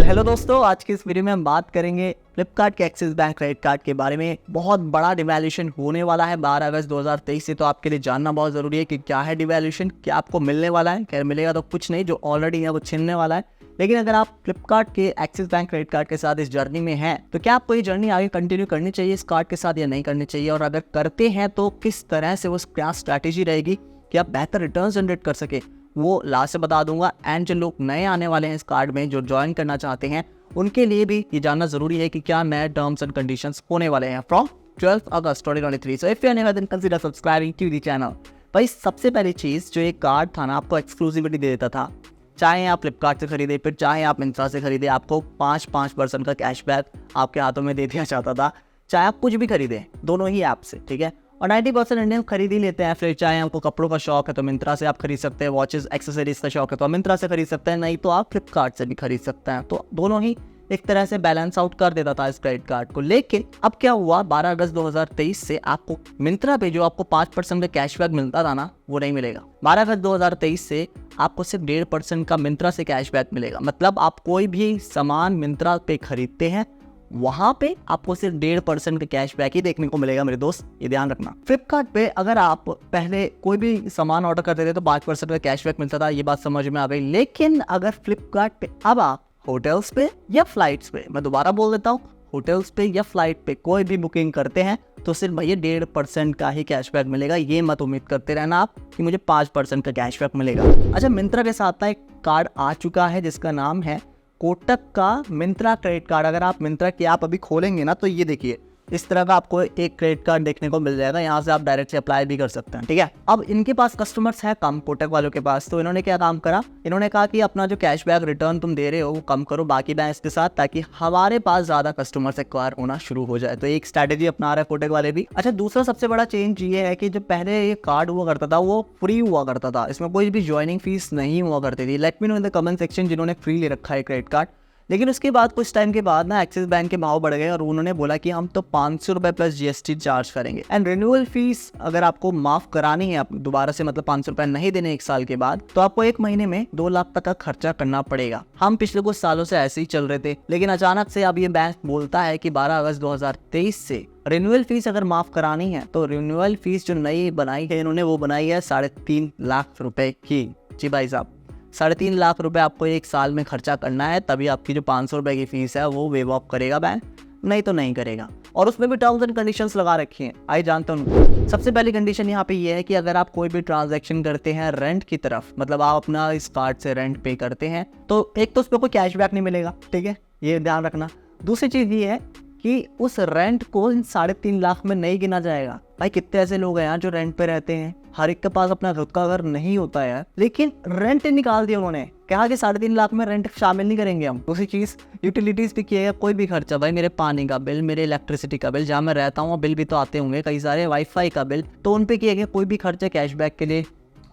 Hello दोस्तों, आज की इस वीडियो में हम बात करेंगे फ्लिपकार्ट के एक्सिस बैंक क्रेडिट कार्ड के बारे में। बहुत बड़ा डिवैल्यूएशन होने वाला है 12 अगस्त 2023 से, तो आपके लिए जानना बहुत ज़रूरी है कि क्या है डिवैल्यूएशन, क्या आपको मिलने वाला है। क्या मिलेगा तो कुछ नहीं, जो ऑलरेडी है वो छिनने वाला है। लेकिन अगर आप फ्लिपकार्ट के एक्सिस बैंक क्रेडिट कार्ड के साथ इस जर्नी में हैं, तो क्या आपको ये जर्नी आगे कंटिन्यू करनी चाहिए इस कार्ड के साथ या नहीं करनी चाहिए, और अगर करते हैं तो किस तरह से वो क्या स्ट्रैटेजी रहेगी कि आप बेहतर रिटर्न जनरेट कर सके, वो लास्ट से बता दूंगा। एंड जो लोग नए आने वाले हैं इस कार्ड में, जो ज्वाइन करना चाहते हैं, उनके लिए भी ये जानना जरूरी है कि क्या नए टर्म्स एंड कंडीशंस होने वाले हैं फ्रॉम 12 अगस्त 2023। So if you are new then consider subscribing to the channel. भाई सबसे पहली चीज़, जो ये कार्ड था ना, आपको एक्सक्लूसिविटी दे देता था। चाहे आप फ्लिपकार्ट से खरीदे, फिर चाहे आप मिंत्रा से खरीदे, आपको 5% का कैशबैक आपके हाथों में दे दिया जाता था। चाहे आप कुछ भी खरीदें दोनों ही ऐप से, ठीक है। और 90% इंडियन खरीद ही लेते हैं। फिर चाहे आपको कपड़ों का शौक है तो मिंत्रा से आप खरीद सकते हैं, वॉचेस एक्सेसरीज का शौक है तो आप मिंत्रा से खरीद सकते हैं, नहीं तो आप फ्लिपकार्ट से भी खरीद सकते हैं। तो दोनों ही एक तरह से बैलेंस आउट कर देता था इस क्रेडिट कार्ड को। लेकिन अब क्या हुआ, 12 अगस्त 2023 से आपको मिंत्रा पे जो आपको 5% का कैशबैक मिलता था ना, वो नहीं मिलेगा। 12 अगस्त 2023 से आपको सिर्फ 1.5% का मिंत्रा से कैशबैक मिलेगा। मतलब आप कोई भी सामान मिंत्रा पे खरीदते हैं, वहां पे आपको सिर्फ 1.5% का कैशबैक ही देखने को मिलेगा मेरे दोस्त, ये ध्यान रखना। फ्लिपकार्ट पे अगर आप पहले कोई भी सामान ऑर्डर करते थे तो 5% का कैशबैक मिलता था, ये बात समझ में आ गई। लेकिन अगर फ्लिपकार्ट पे अब आप होटल्स पे या फ्लाइट्स पे, मैं दोबारा बोल देता हूँ, होटल्स पे या फ्लाइट पे कोई भी बुकिंग करते हैं तो सिर्फ भैया 1.5% का ही कैशबैक मिलेगा। ये मत उम्मीद करते रहना आप कि मुझे 5% का कैशबैक मिलेगा। अच्छा, मिंत्रा के साथ ना एक कार्ड आ चुका है जिसका नाम है कोटक का मिंत्रा क्रेडिट कार्ड। अगर आप मिंत्रा की ऐप अभी खोलेंगे ना, तो ये देखिए इस तरह का आपको एक क्रेडिट कार्ड देखने को मिल जाएगा। यहाँ से आप डायरेक्ट से अप्लाई भी कर सकते हैं, ठीक है। अब इनके पास कस्टमर्स है कम, कोटक वालों के पास, तो इन्होंने क्या काम करा, इन्होंने कहा कि अपना जो कैशबैक रिटर्न तुम दे रहे हो वो कम करो बाकी बैंक्स के साथ, ताकि हमारे पास ज्यादा कस्टमर्स एक्वायर होना शुरू हो जाए। तो एक स्ट्रैटेजी अपना रहे कोटक वाले भी। अच्छा, दूसरा सबसे बड़ा चेंज ये है कि जो पहले ये कार्ड हुआ करता था वो फ्री हुआ करता था, इसमें कोई भी ज्वाइनिंग फीस नहीं हुआ करती थी। Let me know in the comment section जिन्होंने फ्री ले रखा है क्रेडिट कार्ड। लेकिन उसके बाद कुछ टाइम के बाद ना एक्सिस बैंक के भाव बढ़ गए और उन्होंने बोला कि हम तो 500 रुपये प्लस जीएसटी चार्ज करेंगे। एंड रिन्यूअल फीस अगर आपको माफ करानी है, आप दोबारा से मतलब 500 रुपये नहीं देने एक साल के बाद, तो आपको एक महीने में 2 लाख तक का खर्चा करना पड़ेगा। हम पिछले कुछ सालों से ऐसे ही चल रहे थे, लेकिन अचानक से अब ये बैंक बोलता है कि 12 अगस्त 2023 से रिन्यूअल फीस अगर माफ करानी है तो रिन्यूअल फीस जो नई बनाई है इन्होंने, वो बनाई है 3.5 लाख रुपए की। जी भाई साहब, 3.5 लाख रुपए आपको एक साल में खर्चा करना है, तभी आपकी जो 500 रुपए की फीस है वो वेव ऑफ करेगा बैंक, नहीं तो नहीं करेगा। और उसमें भी टर्म्स एंड कंडीशंस लगा रखी हैं, आइए जानते हैं। सबसे पहली कंडीशन यहाँ पे ये है कि अगर आप कोई भी ट्रांजैक्शन करते हैं रेंट की तरफ, मतलब आप अपना इस कार्ड से रेंट पे करते हैं, तो एक तो उस पर कोई कैशबैक नहीं मिलेगा, ठीक है, ये ध्यान रखना। दूसरी चीज़ ये है कि उस रेंट को इन 3.5 लाख में नहीं गिना जाएगा। भाई कितने ऐसे लोग हैं यार जो रेंट पे रहते हैं, हर एक के पास अपना खुद का घर नहीं होता है, लेकिन रेंट निकाल दिया उन्होंने, कहा कि 3.5 लाख में रेंट शामिल नहीं करेंगे हम। दूसरी चीज, यूटिलिटीज भी किया, कोई भी खर्चा, भाई मेरे पानी का बिल, मेरे इलेक्ट्रिसिटी का बिल, जहाँ मैं रहता हूँ बिल भी तो आते होंगे कई सारे, वाईफाई का बिल, तो उन पे किया गया कोई भी खर्चा कैशबैक के लिए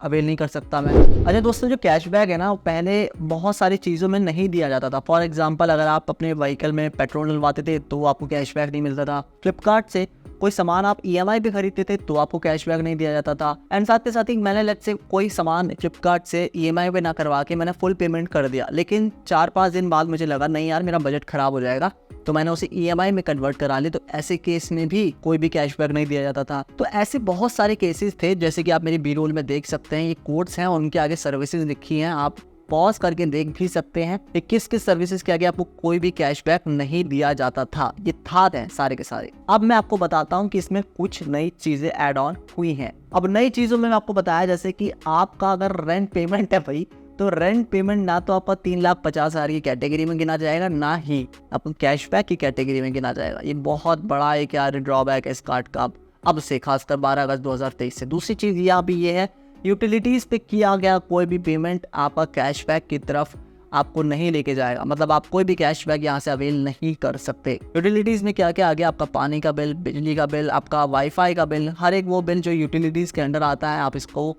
अवेल नहीं कर सकता मैं। अच्छा दोस्तों, जो कैशबैक है ना, वो पहले बहुत सारी चीज़ों में नहीं दिया जाता था। फॉर एग्जांपल, अगर आप अपने व्हीकल में पेट्रोल डलवाते थे तो आपको कैशबैक नहीं मिलता था। फ्लिपकार्ट से कोई सामान आप EMI पे खरीदते थे तो आपको कैशबैक नहीं दिया जाता था। एंड साथ के साथ ही मैंने लेट से कोई सामान फ्लिपकार्ट से EMI पे ना करवा के मैंने फुल पेमेंट कर दिया, लेकिन 4-5 दिन बाद मुझे लगा नहीं यार मेरा बजट खराब हो जाएगा, तो मैंने उसे EMI में कन्वर्ट करा ली, तो ऐसे केस में भी कोई भी कैशबैक नहीं दिया जाता था। तो ऐसे बहुत सारे केसेस थे, जैसे कि आप मेरी बी रोल में देख सकते हैं, ये कोड्स हैं, उनके आगे सर्विसेज लिखी हैं, आप पॉज करके देख भी सकते हैं कि किस किस सर्विसेज के आगे आपको कोई भी कैशबैक नहीं दिया जाता था। ये था सारे के सारे। अब मैं आपको बताता हूँ कि इसमें कुछ नई चीजें ऐड ऑन हुई हैं। अब नई चीजों में आपको बताया, जैसे कि आपका अगर रेंट पेमेंट है भाई, तो रेंट पेमेंट ना तो आपका 3,50,000 की कैटेगरी में गिना जाएगा, ना ही आपको कैशबैक की कैटेगरी में गिना जाएगा। ये बहुत बड़ा एक यार ड्रॉबैक है इस कार्ड का अब से, खासकर 12 अगस्त 2023 से। दूसरी चीज यहाँ भी ये है, यूटिलिटीज पे किया गया कोई भी पेमेंट आपका कैशबैक की तरफ आपको नहीं लेके जाएगा, मतलब आप कोई भी कैशबैक यहाँ से अवेल नहीं कर सकते। यूटिलिटीज में क्या क्या आ गया, आपका पानी का बिल, बिजली का बिल, आपका वाईफाई का बिल, हर एक वो बिल जो यूटिलिटीज के अंडर आता है, आप इसको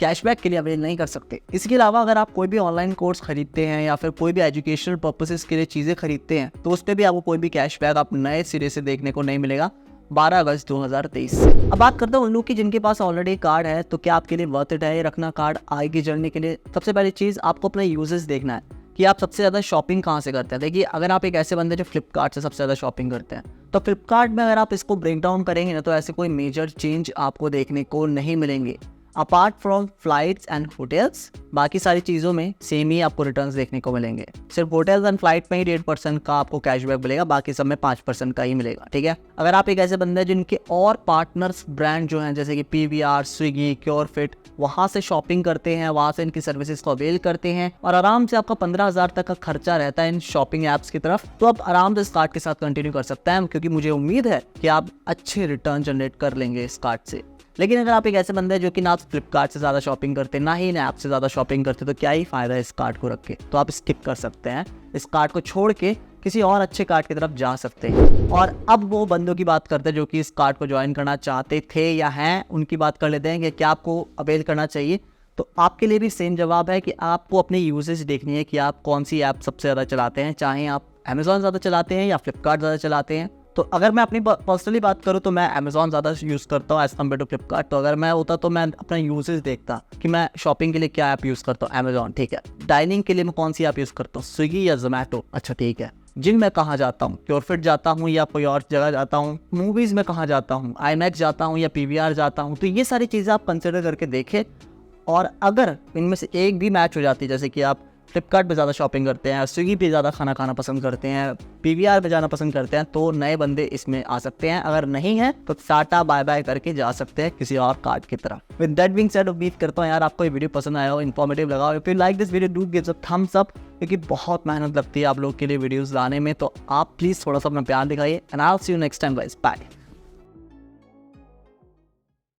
कैशबैक के लिए अवेल नहीं कर सकते। इसके अलावा अगर आप कोई भी ऑनलाइन कोर्स खरीदते हैं या फिर कोई भी एजुकेशनल पर्पसेस के लिए चीज़ें खरीदते हैं, तो उस पर भी आपको कोई भी कैशबैक आप नए सिरे से देखने को नहीं मिलेगा 12 अगस्त 2023 से। अब बात करते हैं उन लोग की जिनके पास ऑलरेडी कार्ड है, तो क्या आपके लिए वर्थ इट है ये रखना कार्ड आगे की जर्नी के लिए। सबसे पहली चीज़, आपको अपना यूजेस देखना है कि आप सबसे ज़्यादा शॉपिंग कहाँ से करते हैं। देखिए, अगर आप एक ऐसे बंदे जो फ्लिपकार्ट से सबसे ज़्यादा शॉपिंग करते हैं, तो फ्लिपकार्ट में अगर आप इसको ब्रेक डाउन करेंगे ना, तो ऐसे कोई मेजर चेंज आपको देखने को नहीं मिलेंगे। Apart from flights and hotels, बाकी सारी चीज़ों में सेम ही आपको रिटर्न्स देखने को मिलेंगे। सिर्फ होटल्स एंड फ्लाइट में ही 1.5% का आपको कैशबैक मिलेगा, बाकी सब में 5% का ही मिलेगा, ठीक है। अगर आप एक ऐसे बंदे हैं जिनके और पार्टनर्स ब्रांड जो हैं, जैसे कि PVR, स्विगी, क्योरफिट, वहाँ से शॉपिंग करते हैं, वहाँ से इनकी सर्विसेज को अवेल करते हैं और आराम से आपका 15,000 तक का खर्चा रहता है इन शॉपिंग ऐप्स की तरफ, तो आप आराम से इस कार्ड के साथ कंटिन्यू कर सकते हैं, क्योंकि मुझे उम्मीद है कि आप अच्छे रिटर्न जनरेट कर लेंगे इस कार्ड से। लेकिन अगर आप एक ऐसे बंदे हैं जो कि ना फ्लिपकार्ट से ज़्यादा शॉपिंग करते, ना ही इन ऐप से ज़्यादा शॉपिंग करते, तो क्या ही फ़ायदा है इस कार्ड को रख के, तो आप स्किप कर सकते हैं। इस कार्ड को छोड़ के किसी और अच्छे कार्ड की तरफ जा सकते हैं। और अब वो बंदों की बात करते हैं जो कि इस कार्ड को ज्वाइन करना चाहते थे या हैं, उनकी बात कर लेते हैं कि क्या आपको अवेल करना चाहिए। तो आपके लिए भी सेम जवाब है कि आपको अपनी यूजेज देखनी है कि आप कौन सी ऐप सबसे ज़्यादा चलाते हैं, चाहे आप अमेज़ॉन ज़्यादा चलाते हैं या फ्लिपकार्ट ज़्यादा चलाते हैं। तो अगर मैं अपनी पर्सनली बात करूँ तो मैं अमेज़ॉन ज़्यादा यूज़ करता हूँ एज़ कम्पेयर टू फ्लिपकार्ट। तो अगर मैं होता तो मैं अपना यूजेज देखता कि मैं शॉपिंग के लिए क्या ऐप यूज़ करता हूँ, अमेज़ॉन, ठीक है। डाइनिंग के लिए मैं कौन सी ऐप यूज़ करता हूँ, स्विगी या जोमेटो, अच्छा ठीक है। जिम में कहाँ जाता हूँ, क्योरफिट जाता हूँ या कोई और जगह जाता हूँ। मूवीज़ में कहाँ जाता हूँ, IMAX जाता हूँ या PVR जाता हूँ। तो ये सारी चीज़ें आप कंसिडर करके देखें, और अगर इनमें से एक भी मैच हो जाती है, जैसे कि आप फ्लिपकार्ट पे ज़्यादा शॉपिंग करते हैं, स्विगी पे ज़्यादा खाना खाना पसंद करते हैं, PVR पे जाना पसंद करते हैं, तो नए बंदे इसमें आ सकते हैं। अगर नहीं है तो टाटा बाय बाय करके जा सकते हैं किसी और कार्ड की तरफ। विद दैट बीइंग सेड, उम्मीद करता हूँ यार आपको ये वीडियो पसंद आया हो, इन्फॉर्मेटिव लगा हो। If you like this video, do give a thumbs up, क्योंकि बहुत मेहनत लगती है आप लोग के लिए वीडियोज़ लाने में, तो आप प्लीज़ थोड़ा सा अपना प्यार दिखाइए। And I will see you next time guys, bye.